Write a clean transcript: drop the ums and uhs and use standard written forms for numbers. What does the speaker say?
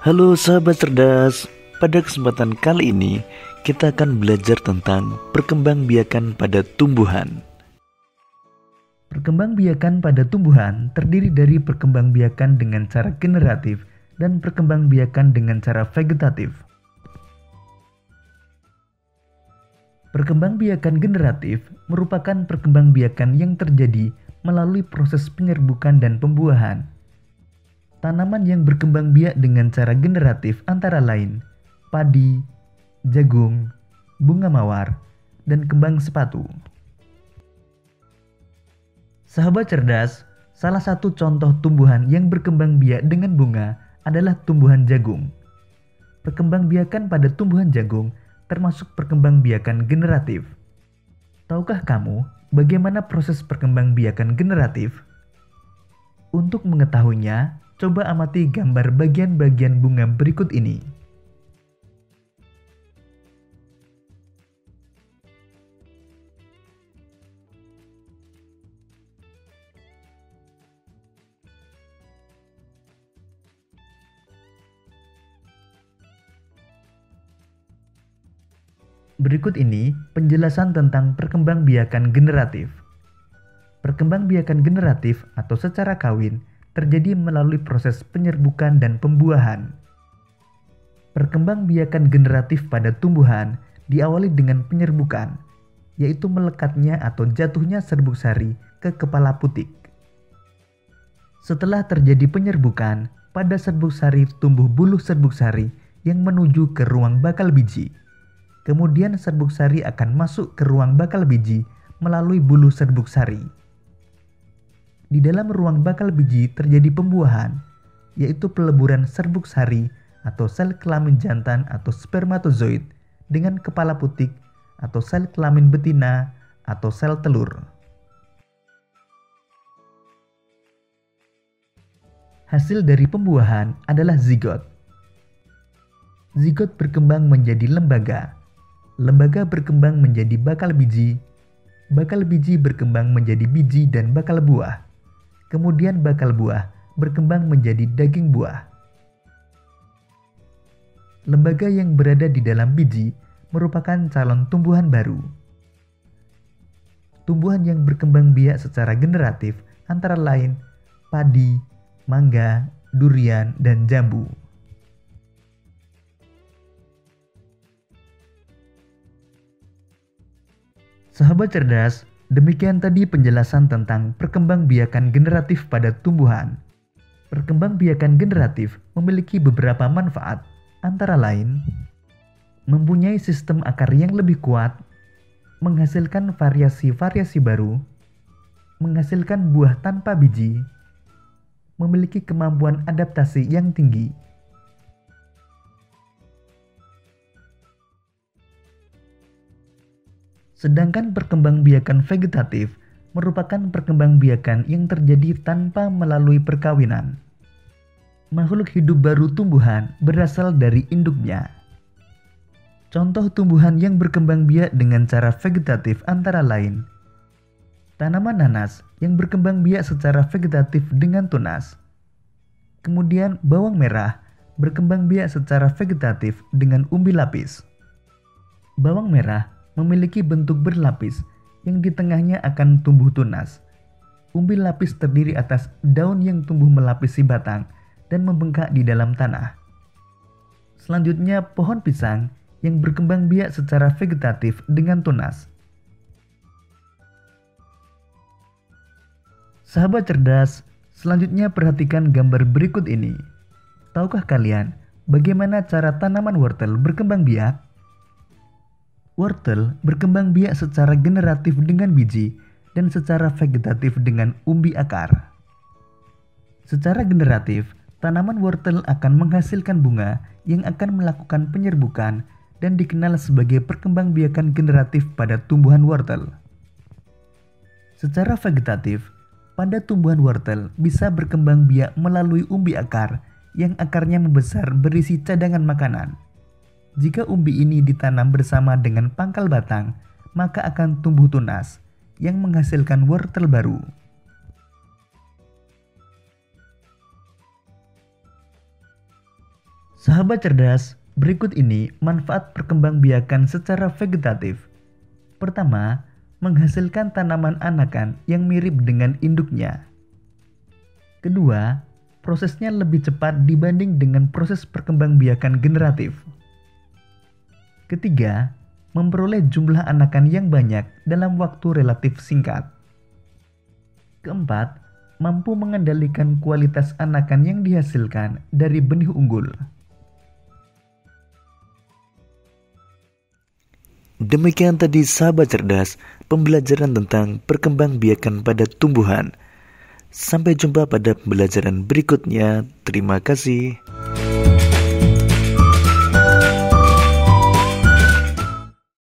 Halo sahabat cerdas, pada kesempatan kali ini kita akan belajar tentang perkembangbiakan pada tumbuhan. Perkembangbiakan pada tumbuhan terdiri dari perkembangbiakan dengan cara generatif dan perkembangbiakan dengan cara vegetatif. Perkembangbiakan generatif merupakan perkembangbiakan yang terjadi melalui proses penyerbukan dan pembuahan. Tanaman yang berkembang biak dengan cara generatif antara lain padi, jagung, bunga mawar, dan kembang sepatu. Sahabat cerdas, salah satu contoh tumbuhan yang berkembang biak dengan bunga adalah tumbuhan jagung. Perkembangbiakan pada tumbuhan jagung termasuk perkembangbiakan generatif. Tahukah kamu bagaimana proses perkembangbiakan generatif? Untuk mengetahuinya, coba amati gambar bagian-bagian bunga berikut ini. Berikut ini penjelasan tentang perkembangbiakan generatif. Perkembangbiakan generatif atau secara kawin terjadi melalui proses penyerbukan dan pembuahan. Perkembangbiakan generatif pada tumbuhan diawali dengan penyerbukan, yaitu melekatnya atau jatuhnya serbuk sari ke kepala putik. Setelah terjadi penyerbukan, pada serbuk sari tumbuh buluh serbuk sari yang menuju ke ruang bakal biji. Kemudian serbuk sari akan masuk ke ruang bakal biji melalui buluh serbuk sari. Di dalam ruang bakal biji terjadi pembuahan, yaitu peleburan serbuk sari atau sel kelamin jantan atau spermatozoid dengan kepala putik atau sel kelamin betina atau sel telur. Hasil dari pembuahan adalah zigot. Zigot berkembang menjadi lembaga. Lembaga berkembang menjadi bakal biji berkembang menjadi biji dan bakal buah. Kemudian bakal buah berkembang menjadi daging buah. Lembaga yang berada di dalam biji merupakan calon tumbuhan baru. Tumbuhan yang berkembang biak secara generatif antara lain padi, mangga, durian, dan jambu. Sahabat cerdas, demikian tadi penjelasan tentang perkembangbiakan generatif pada tumbuhan. Perkembangbiakan generatif memiliki beberapa manfaat, antara lain mempunyai sistem akar yang lebih kuat, menghasilkan variasi-variasi baru, menghasilkan buah tanpa biji, memiliki kemampuan adaptasi yang tinggi. Sedangkan perkembangbiakan vegetatif merupakan perkembangbiakan yang terjadi tanpa melalui perkawinan. Makhluk hidup baru tumbuhan berasal dari induknya. Contoh tumbuhan yang berkembang biak dengan cara vegetatif antara lain tanaman nanas yang berkembang biak secara vegetatif dengan tunas. Kemudian bawang merah berkembang biak secara vegetatif dengan umbi lapis. Bawang merah memiliki bentuk berlapis yang di tengahnya akan tumbuh tunas. Umbi lapis terdiri atas daun yang tumbuh melapisi batang dan membengkak di dalam tanah. Selanjutnya pohon pisang yang berkembang biak secara vegetatif dengan tunas. Sahabat cerdas, selanjutnya perhatikan gambar berikut ini. Tahukah kalian bagaimana cara tanaman wortel berkembang biak? Wortel berkembang biak secara generatif dengan biji dan secara vegetatif dengan umbi akar. Secara generatif, tanaman wortel akan menghasilkan bunga yang akan melakukan penyerbukan dan dikenal sebagai perkembangbiakan generatif pada tumbuhan wortel. Secara vegetatif, pada tumbuhan wortel bisa berkembang biak melalui umbi akar yang akarnya membesar berisi cadangan makanan. Jika umbi ini ditanam bersama dengan pangkal batang, maka akan tumbuh tunas yang menghasilkan wortel baru. Sahabat cerdas, berikut ini manfaat perkembangbiakan secara vegetatif. Pertama, menghasilkan tanaman anakan yang mirip dengan induknya. Kedua, prosesnya lebih cepat dibanding dengan proses perkembangbiakan generatif. Ketiga, memperoleh jumlah anakan yang banyak dalam waktu relatif singkat. Keempat, mampu mengendalikan kualitas anakan yang dihasilkan dari benih unggul. Demikian tadi sahabat cerdas, pembelajaran tentang perkembangbiakan pada tumbuhan. Sampai jumpa pada pembelajaran berikutnya. Terima kasih.